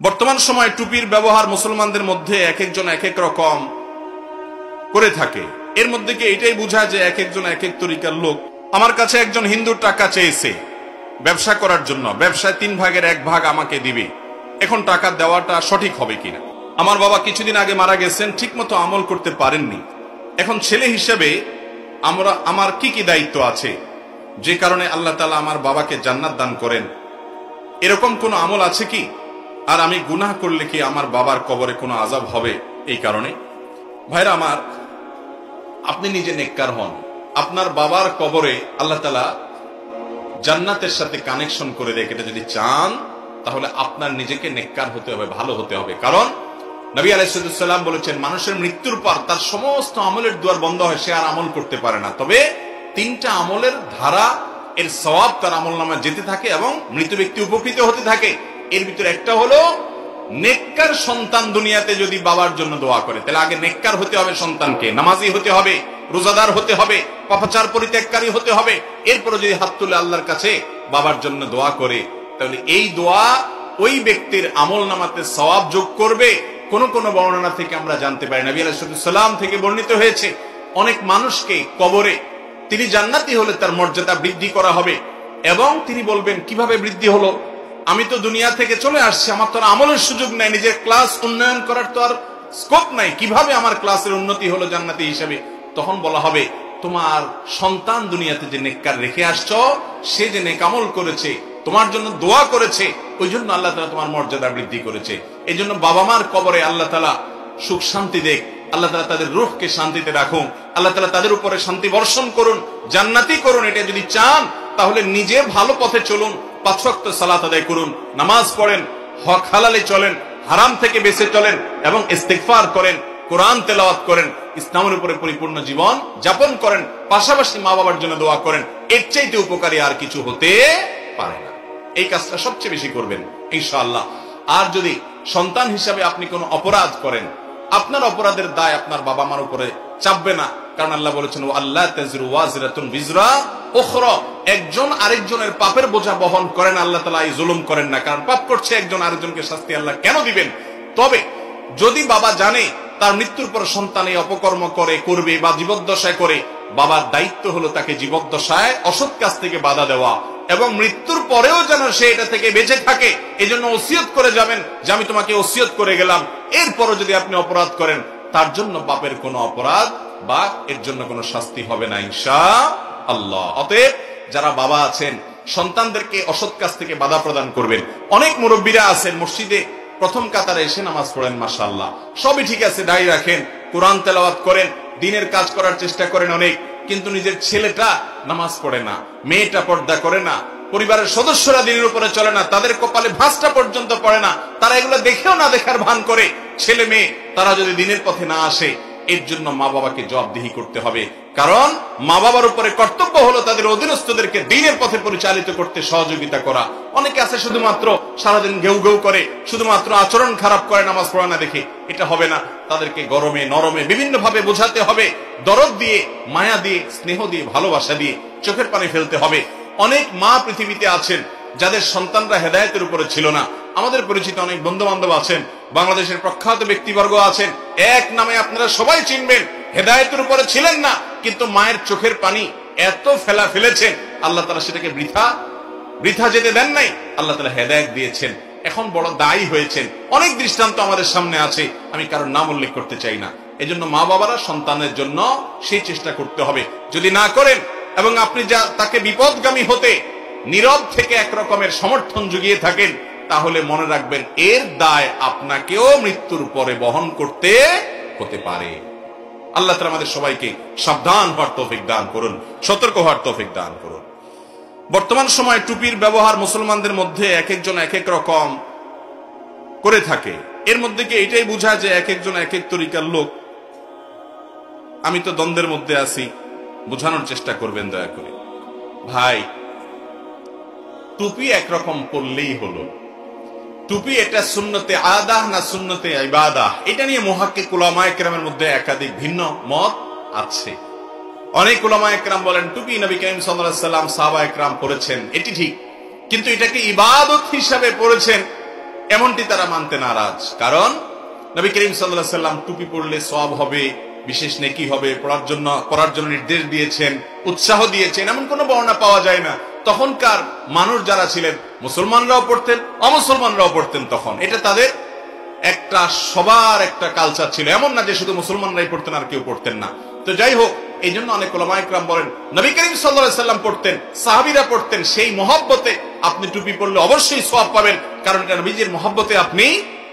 বর্তমান সময়ে টুপির ব্যবহার মুসলমানদের মধ্যে এক একজন এক এক রকম করে থাকে। এর মধ্যে কি এটাই বোঝা যে এক একজন এক এক তরিকার লোক। আমার কাছে একজন হিন্দুর টাকা চেয়েছে ব্যবসা করার জন্য, ব্যবসায় 3 ভাগের 1 ভাগ আমাকে দিবে। এখন টাকা দেওয়াটা সঠিক হবে কিনা? আমার বাবা কিছুদিন আগে মারা গেছেন, ঠিক মতো আমল করতে পারেননি। এখন ছেলে হিসেবে আমার কি কি দায়িত্ব আছে যে কারণে আল্লাহ তাআলা আমার বাবাকে জান্নাত দান করেন? এরকম কোন আমল আছে কি? আর আমি গুনাহ করলে কি আমার বাবার কবরে কোনো আযাব হবে এই কারণে? ভাইরা আমার, আপনি নিজে নেককার হন, আপনার বাবার কবরে আল্লাহ তাআলা জান্নাতের সাথে কানেকশন করে দেয়। এটা যদি চান তাহলে আপনার নিজেকে নেককার হতে হবে, ভালো হতে হবে। কারণ নবী আলাইহিস সালাম বলেছেন, মানুষের মৃত্যুর পর তার সমস্ত আমলের দুয়ার বন্ধ হয়, সে আর আমল করতে পারে না। তবে 3টা আমলের ধারা এর সওয়াব তার আমলনামায় যেতে থাকে এবং মৃত ব্যক্তি উপকৃত হতে থাকে। এর ভিতরে একটা হলো নেককার সন্তান দুনিয়াতে যদি বাবার জন্য দোয়া করে, তাহলে আগে নেককার হতে হবে, সন্তানকে নামাজি হতে হবে, রোজাদার হতে হবে, পাপাচার পরিত্যাগকারী হতে হবে। এরপরে যদি হাত তুলে আল্লাহর কাছে বাবার জন্য দোয়া করে, তাহলে এই দোয়া ওই ব্যক্তির আমলনামাতে সওয়াব যোগ করবে। কোন কোন বর্ণনা থেকে আমরা জানতে পারি, নবী আলাইহিস সালাম থেকে বর্ণিত হয়েছে, অনেক মানুষকে কবরে তিনি জান্নাতি হলে তার মর্যাদা বৃদ্ধি করা হবে এবং তিনি বলবেন, কিভাবে বৃদ্ধি হলো? আমি তো দুনিয়া থেকে চলে আসছি, আমার তো আমলের সুযোগ নাই, নিজের ক্লাস উন্নয়ন করার তো আর স্কোপ নাই, কিভাবে আমার ক্লাসের উন্নতি হলো জান্নাতি হিসেবে? তখন বলা হবে, তোমার সন্তান দুনিয়াতে যে নেককার রেখে আসছো, সে যে নেক আমল করেছে, তোমার জন্য দোয়া করেছে, ওই জন্য আল্লাহ তাআলা তোমার মর্যাদা বৃদ্ধি করেছে। এই জন্য বাবা মার কবরে আল্লাহ তাআলা সুখ শান্তি দেখ, আল্লাহ তাআলা তাদের রূহকে শান্তিতে রাখুন, আল্লাহ তাআলা তাদের উপরে শান্তি বর্ষণ করুন, জান্নাতি করুন। এটা যদি চান তাহলে নিজে ভালো পথে চলুন, 5 ওয়াক্ত সালাত আদায় করুন, নামাজ পড়েন, হক হালালে চলেন, হারাম থেকে বেঁচে চলেন এবং ইস্তিগফার করেন, কোরআন তেলাওয়াত করেন, ইসলামের উপরে পরিপূর্ণ জীবন যাপন করেন, পাশাপাশি মা বাবার জন্য দোয়া করেন। এর চাইতে উপকারী আর কিছু হতে পারে না। এই কাজটা সবচেয়ে বেশি করবেন ইনশাআল্লাহ। আর যদি সন্তান হিসাবে আপনি কোনো অপরাধ করেন, আপনার অপরাধের দায় আপনার বাবা মার উপরে চাপবে না, কারণ আল্লাহ বলেছেন, আল্লাহ তাযরু ওয়াজিরাতুন বিজরা উখরা, একজন আরেকজনের পাপের বোঝা বহন করেন। আল্লাহ তাআলা এই জুলুম করেন না, কারণ পাপ করছে একজন, আরেকজনকে শাস্তি আল্লাহ কেন দিবেন? তবে যদি বাবা জানে তার মৃত্যুর পর সন্তান এই অপকর্ম করবে বা জীবদ্দশায় করে, বাবার দায়িত্ব হলো তাকে জীবদ্দশায় অসৎ কাজ থেকে বাধা দেওয়া এবং মৃত্যুর পরেও যেন সে এটা থেকে বেঁচে থাকে। এজন্য ওসিয়ত করে যাবেন যে আমি তোমাকে ওসিয়ত করে গেলাম। এরপরও যদি আপনি অপরাধ করেন, তার জন্য বাপের কোনো অপরাধ বা এর জন্য কোনো শাস্তি হবে না ইনশাআল্লাহ। অতএব যারা বাবা আছেন, সন্তানদেরকে অসৎ কাজ থেকে বাধা প্রদান করবেন। অনেক মুরব্বীরা আছেন, মসজিদে প্রথম কাতারে এসে নামাজ পড়েন, মাশাআল্লাহ, সবই ঠিক আছে, দাড়ি রাখেন, কোরআন তেলাওয়াত করেন, দ্বীনের কাজ করার চেষ্টা করেন অনেক, কিন্তু নিজের ছেলেটা নামাজ পড়ে না, মেয়েটা পর্দা করে না, পরিবারের সদস্যরা দ্বীনের উপরে চলে না, তাদের কপালে ভাঁজটা পর্যন্ত পড়ে না, তারা এগুলো দেখেও না দেখার ভান করে। ছেলে মেয়ে তারা যদি দ্বীনের পথে না আসে, এর জন্য মা বাবাকে জবাবদিহি করতে হবে। কারণ মা বাবার উপরে কর্তব্য হলো তাদের অধীনস্থদেরকে দ্বীনের পথে পরিচালিত করতে সহযোগিতা করা। অনেকে আছে শুধুমাত্র সারাদিন ঘেউ ঘেউ করে, শুধুমাত্র আচরণ খারাপ করে, নামাজ পড়ে না দেখে। এটা হবে না, তাদেরকে গরমে নরমে বিভিন্ন ভাবে বোঝাতে হবে, দরদ দিয়ে, মায়া দিয়ে, স্নেহ দিয়ে, ভালোবাসা দিয়ে চোখের পানি ফেলতে হবে। অনেক মা পৃথিবীতে আছেন যাদের সন্তানরা হেদায়েতের উপরে ছিল না। আমাদের পরিচিত অনেক বন্ধু বান্ধব আছেন, বাংলাদেশের প্রখ্যাত ব্যক্তিবর্গ আছেন, এক নামে আপনারা সবাই চিনবেন, হেদায়েতের উপরে ছিলেন না, কিন্তু মায়ের চোখের পানি এত ফেলেছেন, আল্লাহ তাআলা সেটাকে বৃথা যেতে দেন নাই, আল্লাহ তাআলা হেদায়েত দিয়েছেন, এখন বড় দায়ী হয়েছেন। অনেক দৃষ্টান্ত আমাদের সামনে আছে, আমি কারোর নাম উল্লেখ করতে চাই না। এজন্য মা বাবারা সন্তানের জন্য সেই চেষ্টা করতে হবে। যদি না করেন এবং আপনি তাকে বিপদগামী হতে নীরব থেকে এক রকমের সমর্থন জুগিয়ে থাকেন, তাহলে মনে রাখবেন এর দায় আপনাকেও মৃত্যুর পরে বহন করতে হতে পারে। আল্লাহ তাআলা আমাদের সবাইকে সাবধান হওয়ার তৌফিক দান করুন, সতর্ক হওয়ার তৌফিক দান করুন। বর্তমান সময়ে টুপির ব্যবহার মুসলমানদের মধ্যে এক একজন এক এক রকম করে থাকে। এর মধ্যে কি এটাই বোঝা যে এক একজন এক এক তরিকার লোক? আমি তো দ্বন্দ্বের মধ্যে আছি, বোঝানোর চেষ্টা করবেন দয়া করে। ভাই, টুপি একরকম পরলেই হলো। টুপি এটা সুন্নতে আদাহ না সুন্নতে ইবাদাহ, এটা নিয়ে মুহাক্কিক উলামায়ে কেরামের মধ্যে একাধিক ভিন্ন মত আছে। অনেক উলামায়ে কেরাম বলেন টুপি নবী করিম সাল্লাল্লাহু আলাইহি ওয়াসাল্লাম, সাহাবায়ে কেরাম পরেছেন, এটি ঠিক, কিন্তু এটাকে ইবাদত হিসাবে পড়েছেন এমনটি তারা মানতে নারাজ। কারণ নবী করিম সাল্লাল্লাহু আলাইহি সাল্লাম টুপি পরলে সওয়াব হবে, বিশেষ নেকি হবে, পড়ার জন্য নির্দেশ দিয়েছেন, উৎসাহ দিয়েছেন, এমন কোনো বর্ণনা পাওয়া যায় না। তখনকার মানুষ যারা ছিলেন, মুসলমানরাও পড়তেন, অমুসলমানরাও পড়তেন। তখন এটা তাদের একটা সবার একটা কালচার ছিল, এমন না যে শুধু মুসলমানরাই পড়তেন আর কেউ পড়তেন না। তো যাই হোক, এই জন্য অনেক উলামায়ে কেরাম বলেন নবী করিম সাল্লাল্লাহু আলাইহি সাল্লাম পড়তেন, সাহাবীরা পড়তেন, সেই মহব্বতে আপনি টুপি পরলে অবশ্যই সওয়াব পাবেন, কারণ এটা নবীজির মহব্বতে আপনি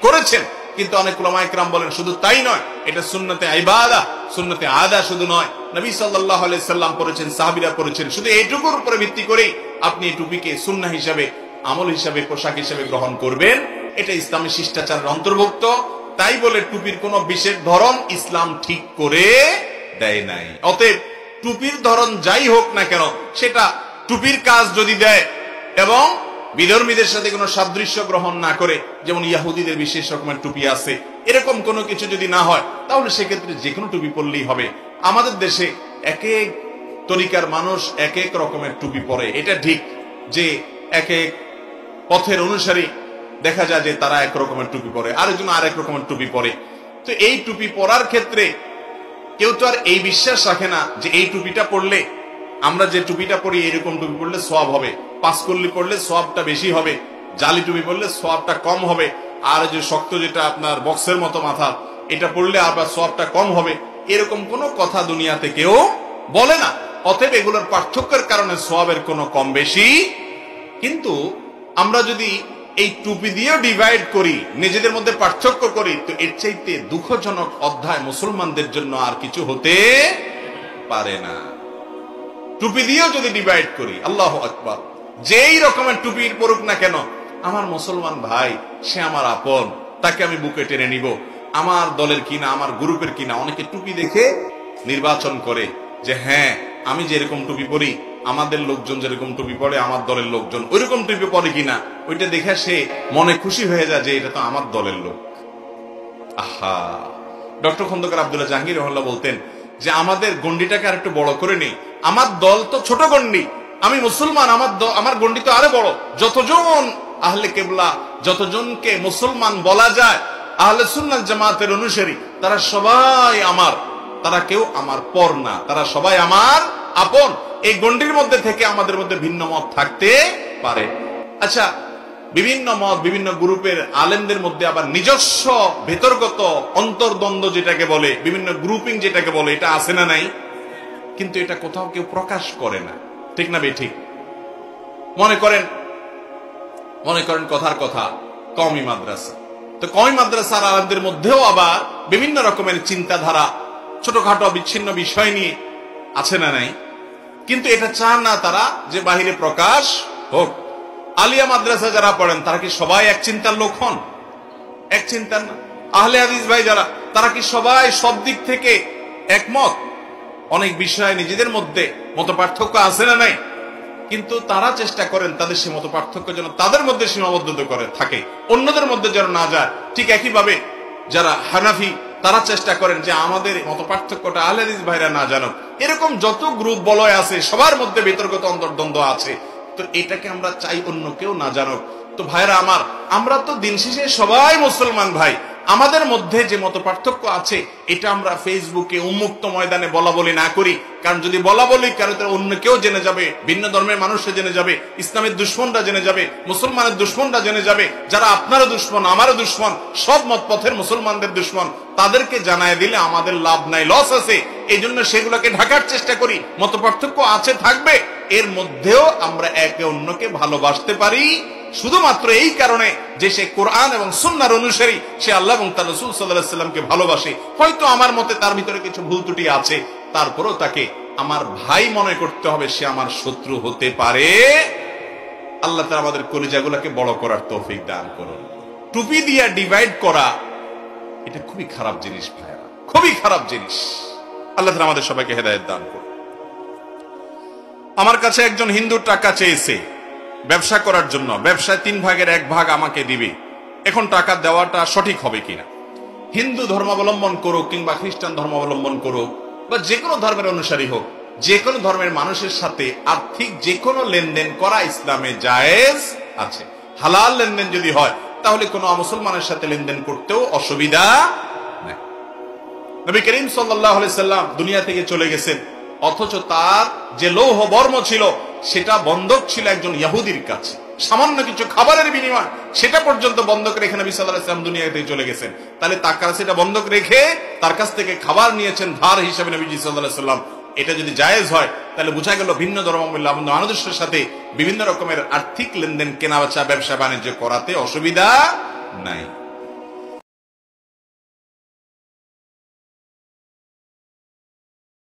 করেছেন। কিন্তু অনেক উলামায়ে কেরাম বলেন শুধু তাই নয়, এটা সুন্নতে ইবাদা, সুন্নতে আদা শুধু নয়, নবী সাল্লাল্লাহু আলাইহি সাল্লাম পড়েছেন, সাহাবীরা পড়েছেন, শুধু এইটুকুর উপরে ভিত্তি করেই আপনি এই টুপিকে সুন্নাহ হিসাবে, আমল হিসাবে, পোশাক হিসাবে গ্রহণ করবেন। এটা ইসলামী শিষ্টাচারের অন্তর্ভুক্ত। তাই বলে টুপির কোন বিশেষ ধরন ইসলাম ঠিক করে দেয় নাই। অতএব টুপির ধরন যাই হোক না কেন, সেটা টুপির কাজ যদি দেয় এবং বিধর্মীদের সাথে কোনো সাদৃশ্য গ্রহণ না করে, যেমন ইহুদিদের বিশেষ রকমের টুপি আছে, এরকম কোনো কিছু যদি না হয়, তাহলে সেক্ষেত্রে যে কোনো টুপি পরলেই হবে। আমাদের দেশে এক এক তরিকার মানুষ এক এক রকমের টুপি পরে, এটা ঠিক যে এক এক পথের অনুসারী দেখা যায় যে তারা এক রকমের টুপি পরে, আরেকজন আরেক রকমের টুপি পরে। তো এই টুপি পরার ক্ষেত্রে কেউ তো আর এই বিশ্বাস রাখে না যে এই টুপিটা পরলে, আমরা যে টুপিটা পরি এরকম টুপি পরলে সওয়াব হবে, পাঁচকল্লি পরলে সওয়াবটা বেশি হবে, জালি টুপি পরলে সওয়াবটা কম হবে, আর যে শক্ত যেটা আপনার বক্সের মতো মাথা, এটা পরলে আবার সওয়াবটা কম হবে, এরকম কোনো কথা দুনিয়াতে কেউ বলে না। অতএব এগুলোর পার্থক্যের কারণে সওয়াবের কোনো কম বেশি। কিন্তু আমরা যদি এই টুপি দিয়েও ডিভাইড করি, নিজেদের মধ্যে পার্থক্য করি, তো এর চাইতে দুঃখজনক অধ্যায় মুসলমানদের জন্য আর কিছু হতে পারে না। টুপি দিয়েও যদি ডিভাইড করি, আল্লাহু আকবার, যেই রকমের টুপির পরুক না কেন, আমার মুসলমান ভাই, সে আমার আপন, তাকে আমি বুকে টেনে নিব, আমার দলের কিনা, আমার গ্রুপের কিনা। অনেকে টুপি দেখে নির্বাচন করে যে হ্যাঁ, আমি যেরকম টুপি পরি, আমাদের লোকজন যেরকম টুপি পরে, আমার দলের লোকজন ওইরকম টুপি পরে কিনা, ওইটা দেখে সে মনে খুশি হয়ে যায় যে এটা তো আমার দলের লোক। আহা, ডক্টর খন্দকার আব্দুল্লাহ জাহাঙ্গীর রহমাল্লাহ বলতেন যে আমাদের গন্ডিটাকে আর একটু বড় করে নেই, আমার দল তো ছোট গন্ডি, আমি মুসলমান, আমার গন্ডি তো আরো বড়। যতজন আহলে কেবলা, যতজনকে মুসলমান বলা যায়, আহলে সুন্নাত জামাতের অনুসারী, তারা সবাই আমার, তারা কেউ আমার পর না, তারা সবাই আমার আপন। এই গন্ডির মধ্যে থেকে আমাদের মধ্যে ভিন্ন মত থাকতে পারে। আচ্ছা, বিভিন্ন মত, বিভিন্ন গ্রুপের আলেমদের মধ্যে আবার নিজস্ব ভেতরগত অন্তর্দ্বন্দ্ব যেটাকে বলে, বিভিন্ন গ্রুপিং যেটাকে বলে, এটা আছে না নাই? কিন্তু এটা কোথাও কেউ প্রকাশ করে না, ঠিক না বেঠিক? মনে করেন কথার কথা কওমি মাদ্রাসা, তো কওমি মাদ্রাসার আলেমদের মধ্যেও আবার বিভিন্ন রকমের চিন্তাধারা, ছোটখাটো বিচ্ছিন্ন বিষয় নিয়ে আছে না নাই? কিন্তু এটা চান না তারা যে বাহিরে প্রকাশ হোক। আলিয়া মাদ্রাসা যারা পড়েন, তারা কি সবাই এক চিন্তার লোক হন? এক চিন্তার না। আহলে হাদিস ভাই যারা, তারা কি সবাই সব দিক থেকে একমত? অনেক বিষয়ে নিজেদের মধ্যে মত পার্থক্য আছে না নাই? কিন্তু তারা চেষ্টা করেন তাদের সে মত পার্থক্য যেন তাদের মধ্যে সীমাবদ্ধ করে থাকে, অন্যদের মধ্যে যেন না যায়। ঠিক একইভাবে যারা হানাফি, তারা চেষ্টা করেন যে আমাদের মত পার্থক্যটা আহলে হাদিস ভাইরা না জানুক। এরকম যত গ্রুপ বলয় আছে, সবার মধ্যে বিতর্কিত অন্তর্দ্বন্দ্ব আছে, তো এটাকে আমরা চাই অন্য কেউ না জানুক। তো ভাইরা আমার, আমরা তো দিন শেষে সবাই মুসলমান ভাই, আমাদের মধ্যে যে মত পার্থক্য আছে, এটা আমরা ফেসবুকে উন্মুক্ত ময়দানে বলা বলি না করি। কারণ যদি বলা বলি, কারণ অন্য কেউ জেনে যাবে, ভিন্ন ধর্মের মানুষরা জেনে যাবে, ইসলামের দুশ্মনরা জেনে যাবে, মুসলমানের দুশ্মনরা জেনে যাবে, যারা আপনারও দুশ্মন, আমারও দুশ্মন, সব মত পথের মুসলমানদের দুশ্মন, তাদেরকে জানায় দিলে আমাদের লাভ নাই, লস আছে। এই জন্য সেগুলোকে ঢাকার চেষ্টা করি। মত পার্থক্য আছে, থাকবে, এর মধ্যেও আমরা একে অন্যকে ভালোবাসতে পারি শুধুমাত্র এই কারণে যে সে কোরআন এবং সুন্নাহর অনুসারী, সে আল্লাহ এবং তার রাসূল সাল্লাল্লাহু আলাইহি ওয়াসাল্লামকে ভালোবাসে। হয়তো আমার মতে তার ভিতরে কিছু ভুল ত্রুটি আছে, তারপরেও তাকে আমার ভাই মনে করতে হবে, সে আমার শত্রু হতে পারে। আল্লাহ তাআলা আমাদের কলিজাগুলোকে বড় করার তৌফিক দান করুন। টুপি দিয়া ডিভাইড করা, এটা খুবই খারাপ জিনিস ভাইরা, খুবই খারাপ জিনিস। আল্লাহ তাআলা আমাদের সবাইকে হেদায়েত দান করুন। আমার কাছে একজন হিন্দু টাকা চেয়েছে ব্যবসা করার জন্য, ব্যবসায় 3 ভাগের 1 ভাগ আমাকে দিবে। এখন টাকা দেওয়াটা সঠিক হবে কিনা? হিন্দু ধর্মাবলম্বন করুক কিংবা খ্রিস্টান ধর্মাবলম্বন করুক বা যে কোনো ধর্মের অনুসারী হোক, যে কোনো ধর্মের মানুষের সাথে আর্থিক যে কোনো লেনদেন করা ইসলামে জায়েজ আছে। হালাল লেনদেন যদি হয়, তাহলে কোনো মুসলমানের সাথে লেনদেন করতেও অসুবিধা নেই। নবী করিম সাল্লাল্লাহু আলাইহি সাল্লাম দুনিয়া থেকে চলে গেছেন, অথচ তার যে লৌহ বর্ম ছিল সেটা বন্ধক ছিল একজন ইহুদির কাছে। সামান্য কিছু খাবারের বিনিময় সেটা পর্যন্ত বন্ধক রেখে নবী সাল্লাল্লাহু আলাইহি সাল্লাম দুনিয়া থেকে চলে গেছেন। তাহলে তার কাছে এটা বন্ধক রেখে তার কাছ থেকে খাবার নিয়েছেন ধার হিসেবে নবীজি সাল্লাল্লাহু আলাইহি সাল্লাম। এটা যদি জায়েজ হয় তাহলে বোঝা গেল ভিন্ন ধর্মাবলম্বী মানুষের সাথে বিভিন্ন রকমের আর্থিক লেনদেন, কেনাবেচা, ব্যবসা বাণিজ্য করাতে অসুবিধা নাই।